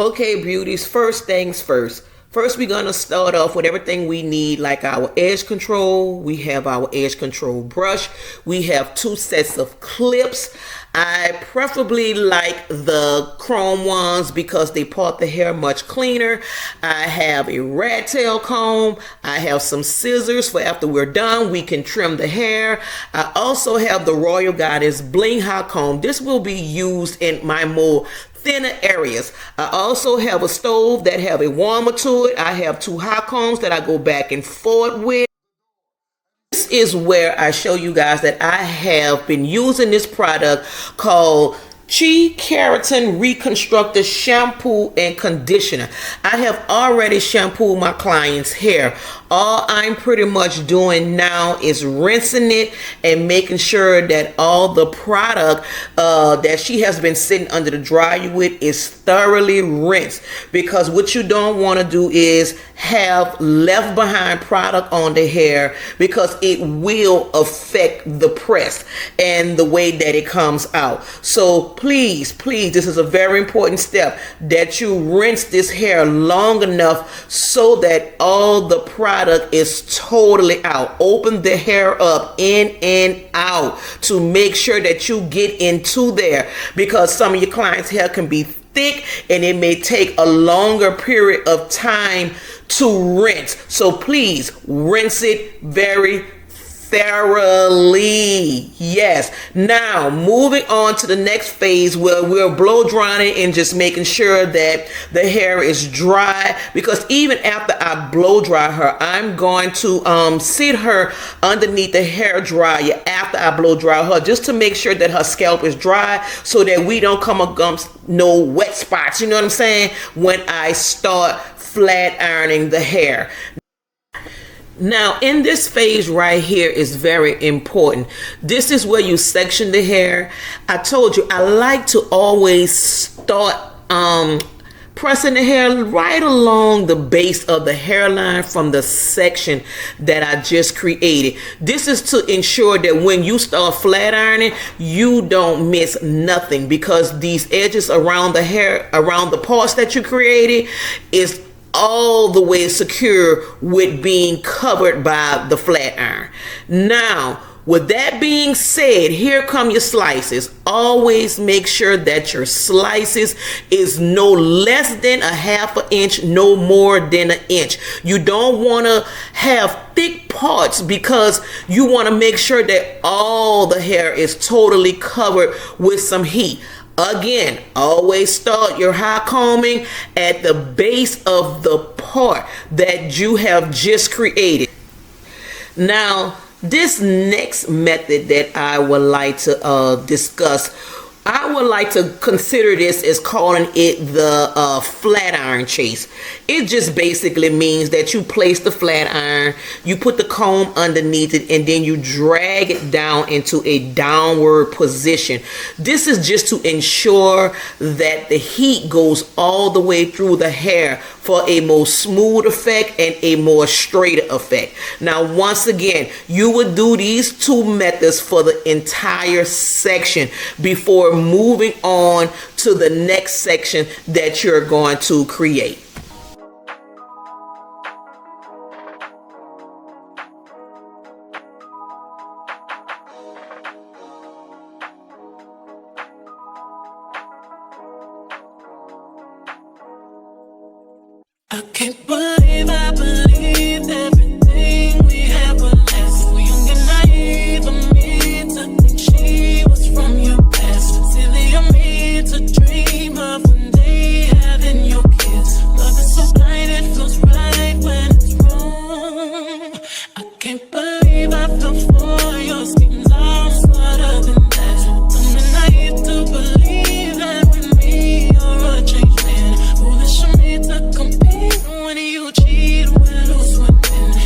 Okay, beauties, first things first. First, we're going to start off with everything we need, like our edge control. We have our edge control brush. We have 2 sets of clips. I preferably like the chrome ones because they part the hair much cleaner. I have a rat tail comb. I have some scissors for after we're done, we can trim the hair. I also have the Royal Goddess Bling Hot Comb. This will be used in my more thinner areas. I also have a stove that have a warmer to it. I have 2 hot combs that I go back and forth with. This is where I show you guys that I have been using this product called KERATIN Reconstructor Shampoo and Conditioner. I have already shampooed my client's hair. All I'm pretty much doing now is rinsing it and making sure that all the product that she has been sitting under the dryer with is thoroughly rinsed, because what you don't want to do is have left behind product on the hair, because it will affect the press and the way that it comes out. So please, this is a very important step, that you rinse this hair long enough so that all the product is totally out. Open the hair up in and out to make sure that you get into there, because some of your clients' hair can be thick and it may take a longer period of time to rinse. So please rinse it very thoroughly. Yes. Now moving on to the next phase, where we're blow drying and just making sure that the hair is dry, because even after I blow dry her, I'm going to sit her underneath the hair dryer after I blow dry her, just to make sure that her scalp is dry, so that we don't come against no wet spots, you know what I'm saying, when I start flat ironing the hair. Now, in this phase right here is very important. This is where you section the hair. I told you I like to always start pressing the hair right along the base of the hairline from the section that I just created. This is to ensure that when you start flat ironing, you don't miss nothing, because these edges around the hair, around the parts that you created, is all the way secure with being covered by the flat iron. Now, with that being said, here come your slices. Always make sure that your slices is no less than a ½ inch, no more than 1 inch. You don't want to have thick parts, because you want to make sure that all the hair is totally covered with some heat. Again, always start your hot combing at the base of the part that you have just created. Now, this next method that I would like to discuss, I would like to consider this as calling it the flat iron chase. It just basically means that you place the flat iron, you put the comb underneath it, and then you drag it down into a downward position. This is just to ensure that the heat goes all the way through the hair for a more smooth effect and a more straighter effect. Now, once again, you would do these 2 methods for the entire section before moving on to the next section that you're going to create. I can't believe I believed everything we had was less. So young and naive of me to think she was from your past. Silly of me to dream of one day having your kids. Love is so blind, it feels right when it's wrong. I can't believe I fell for your schemes. I'm smarter than that. Dumb and naive to believe that with me you're a changed man. Foolish of me to compete when you cheat, when lose women.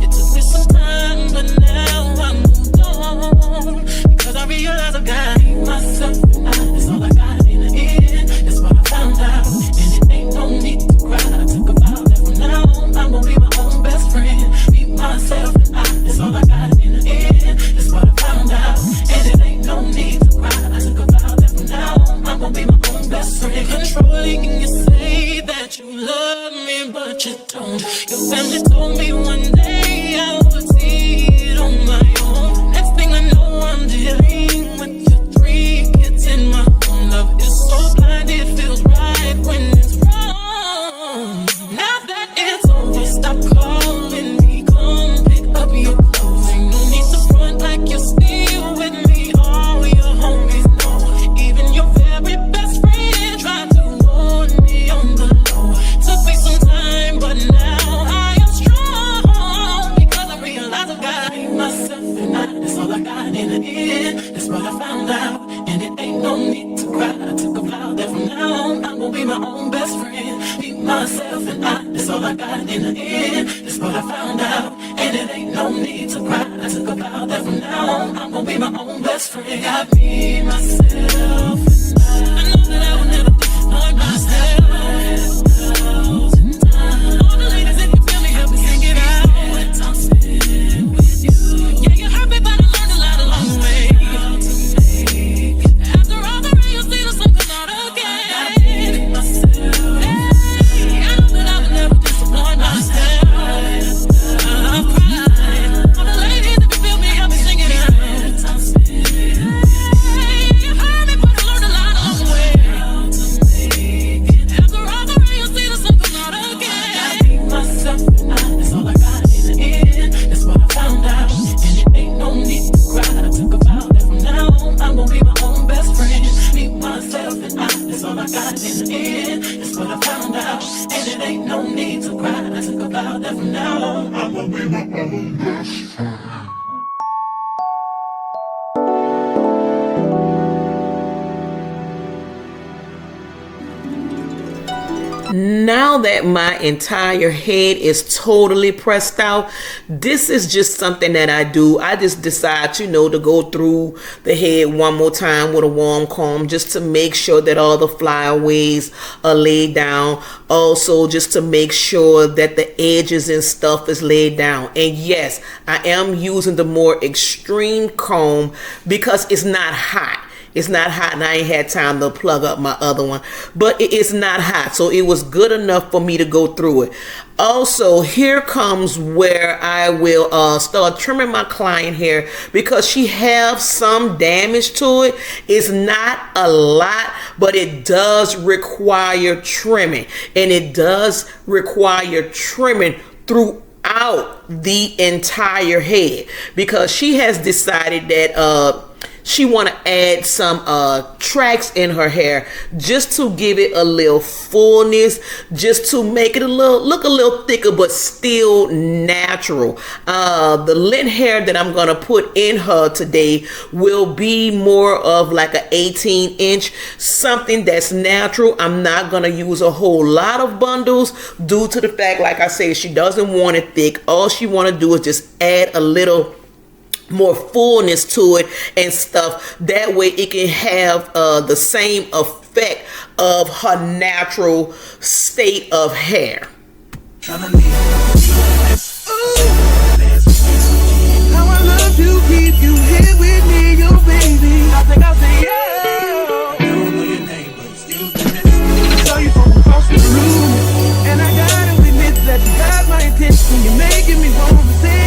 It took me some time, but now I moved on, because I realize I got myself and that's all I got in the end. That's what I found out, and it ain't no need to cry. I took a vow that from now on I'm gonna be my own best friend. Be myself and that's all I got in the end. That's what I found out, and it ain't no need to cry. I took a vow that from now on I'm gonna be my own best friend. Controlling, you say that you love me, but you don't. Your family told me one day I would see it on my own. Next thing I know, I'm dealing with your 3 kids in my own. Love is so blind, it feels right when it's wrong. Now that it's over, stop calling me. Come pick up your clothes. Ain't no need to front like you're still with me. All your homies know, even your very best friend tried to warn me on the low. Took me some time, but now I am strong because I realize I got myself and that's all I got in the end. That's what I found out, and it ain't no need to cry. I took a vow that from now on I'm gonna be my own best friend. Be myself and that's all I got in the end. That's what I found out, and it ain't no need to cry. I took a vow that from now on I'm gonna be my own best friend. Got me, myself, and I know that I will never disappoint myself. All the ladies, if you feel me, help me sing it out. I'm sitting with you. Yeah, you hurt me, but I learned a lot along the way. After all the rain, you see the sun come out again. Hey, I know that I will never disappoint myself. I'm crying. All the ladies, if you feel me, help me sing it out. Hey, you hurt me, but I learned a lot along the way. After all the rain, you see the sun come out again. I beat myself and that's all I got in the end. That's what I found out, and it ain't no need to cry. I took a vow that from now on I'm gonna be my own best friend. Beat myself and that's all I got in the end. That's what I found out, and it ain't no need to cry. I took a vow that from now on I'm gonna be my own best friend. Now that my entire head is totally pressed out, this is just something that I do. I just decide, to go through the head one more time with a warm comb just to make sure that all the flyaways are laid down. Also, just to make sure that the edges and stuff is laid down. And yes, I am using the more extreme comb because it's not hot. It's not hot, and I ain't had time to plug up my other one, but it's not hot, so it was good enough for me to go through it. Also, here comes where I will start trimming my client hair because she have some damage to it. It's not a lot, but it does require trimming, and it does require trimming throughout the entire head because she has decided that she want to add some tracks in her hair just to give it a little fullness, just to make it look a little thicker, but still natural. The length hair that I'm gonna put in her today will be more of like an 18-inch, something that's natural. I'm not gonna use a whole lot of bundles due to the fact, like I said, she doesn't want it thick. All she want to do is just add a little more fullness to it and stuff. That way it can have the same effect of her natural state of hair. How I love to keep you here with me, your baby. I think I'll say yeah. I don't know your name, but excuse me. I saw you from across the room, and I gotta admit that you got my attention. You're making me want to say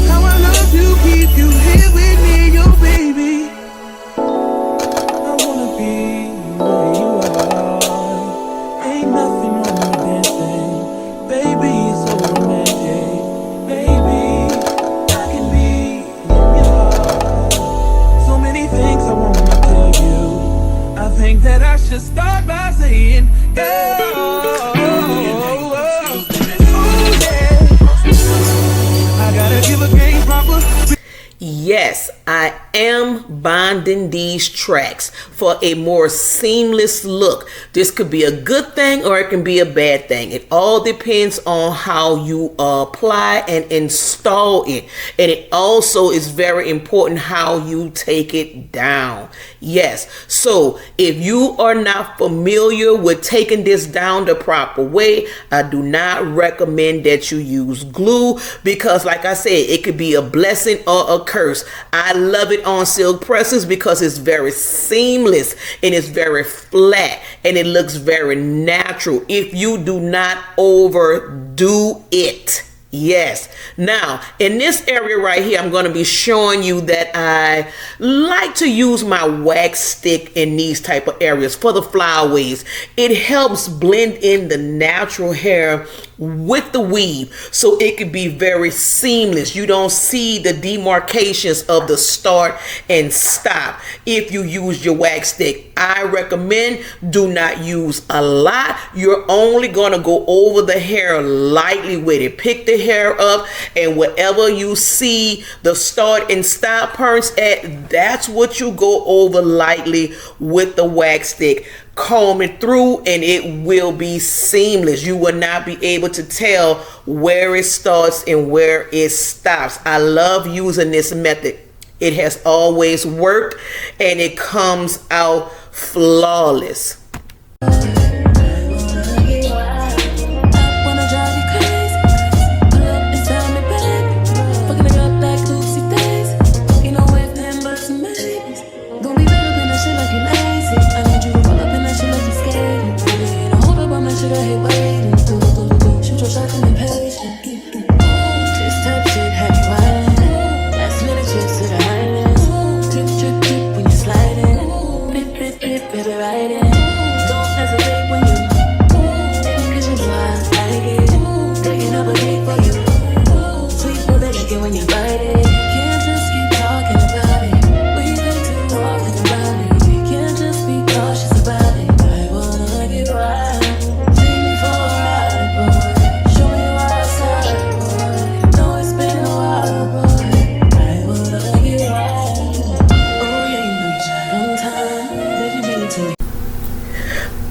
how I love to keep you here with me, your baby. I wanna be where you are. Ain't nothing wrong with dancing, baby. It's so romantic, baby. I can be in your heart. So many things I wanna tell you. I think that I should start by saying, girl. Yes, I am bonding these tracks for a more seamless look. This could be a good thing or it can be a bad thing. It all depends on how you apply and install it. And it also is very important how you take it down. Yes, so if you are not familiar with taking this down the proper way, I do not recommend that you use glue because, like I said, it could be a blessing or a curse. I love it on silk presses because it's very seamless and it's very flat and it looks very natural if you do not overdo it. Yes. Now, in this area right here, I'm going to be showing you that I like to use my wax stick in these type of areas for the flyaways. It helps blend in the natural hair with the weave so it could be very seamless. You don't see the demarcations of the start and stop if you use your wax stick. I recommend do not use a lot. You're only going to go over the hair lightly with it. Pick the hair up, and whatever you see the start and stop points at, that's what you go over lightly with the wax stick. Comb it through and it will be seamless. You will not be able to tell where it starts and where it stops. I love using this method. It has always worked and it comes out flawless.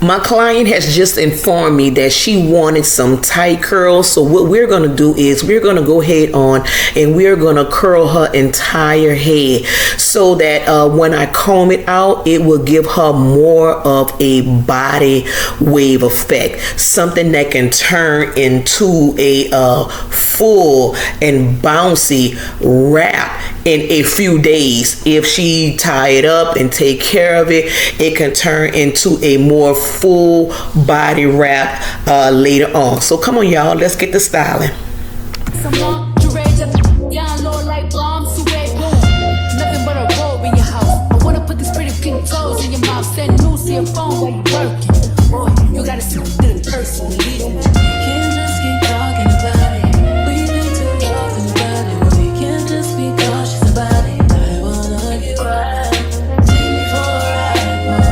My client has just informed me that she wanted some tight curls. So what we're going to do is we're going to go ahead on and we're going to curl her entire head so that when I comb it out, it will give her more of a body wave effect. Something that can turn into a full and bouncy wrap in a few days. If she tie it up and take care of it, it can turn into a more full body wrap later on. So come on, y'all, let's get the styling. Nothing but a robe in your house. I wanna put these pretty pink toes in your mouth. Send news to your phone while you working. Boy, you gotta see it in person. Can't just keep talking about it. We've been too talking about it. We can't just be cautious about it. I wanna get right. Take me for a ride, boy.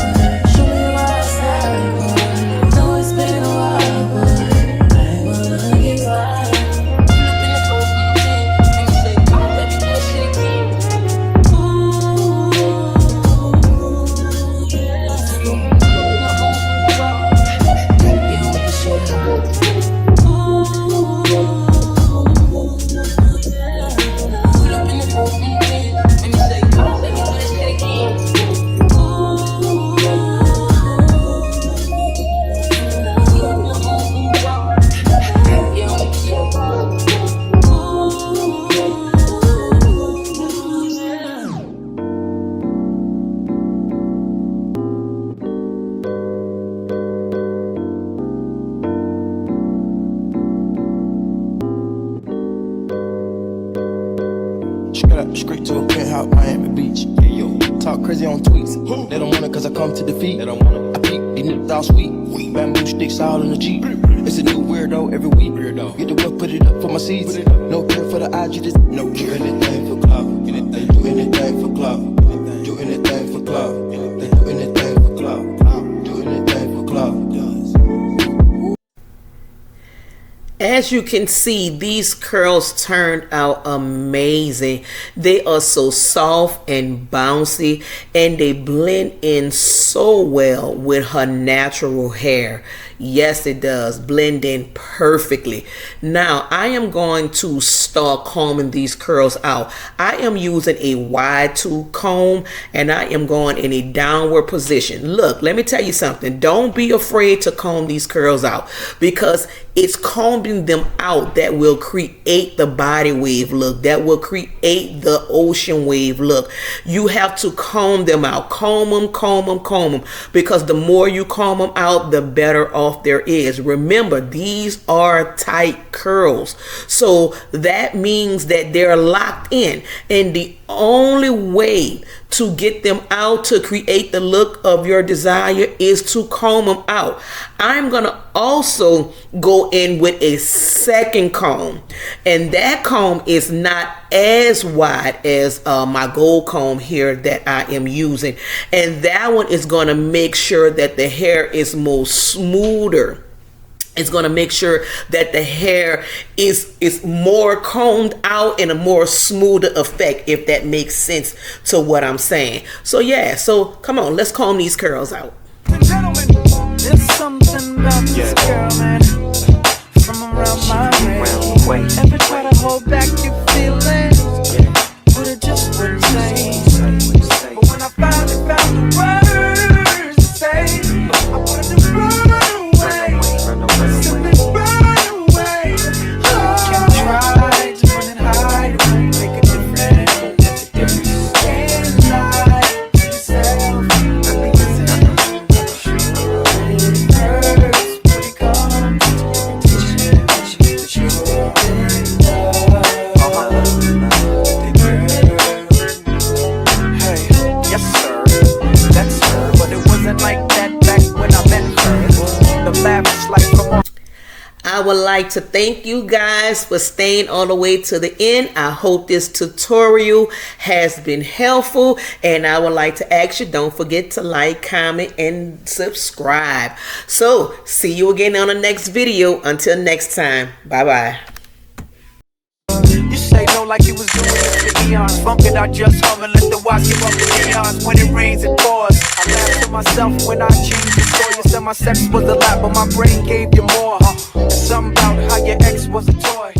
Show me your outside, boy. Know it's been a while, boy. I wanna get right. Straight to a penthouse, Miami Beach. Yeah, yo. Talk crazy on tweets. They don't want it cause I come to defeat. They don't want it. I peep, these niggas all sweet. Bamboo sticks all in the Jeep. It's a new weirdo every week. Get the work, put it up for my seeds. No care for the IG, just no care. Do anything for clout. They do anything for clout. Do anything for clout. They do anything for clout. Do anything for clout. As you can see, these curls turned out amazing. They are so soft and bouncy, and they blend in so well with her natural hair. Yes, it does blend in perfectly. Now I am going to start combing these curls out. I am using a wide tooth comb and I am going in a downward position. Look, let me tell you something. Don't be afraid to comb these curls out, because it's combing them out that will create the body wave look, that will create the ocean wave look. You have to comb them out. Comb them, because the more you comb them out, the better off there is. Remember, these are tight curls, so that means that they're locked in, and the only way to get them out to create the look of your desire is to comb them out. I'm gonna also go in with a second comb, and that comb is not as wide as my gold comb here that I am using, and that one is going to make sure that the hair is more smoother. It's going to make sure that the hair is more combed out in a more smoother effect, if that makes sense to what I'm saying. So yeah, so come on, let's comb these curls out. Gentlemen, there's something about this girl, man, from around my way. Ever try to hold back your feelings, but it just wouldn't say. But when I finally found the words to say, I wanted to run away, simply run away. Can try to run and hide, it won't make a difference. Can't lie to yourself. I would like to thank you guys for staying all the way to the end. I hope this tutorial has been helpful, and I would like to ask you, don't forget to like, comment, and subscribe. So see you again on the next video. Until next time, bye bye. You say no like you was doing it for eons. Funk it, I just hum and let the watch give up the neons. When it rains, it pours. I laugh to myself when I change the story. You said my sex was a lot, but my brain gave you more. And something about how your ex was a toy.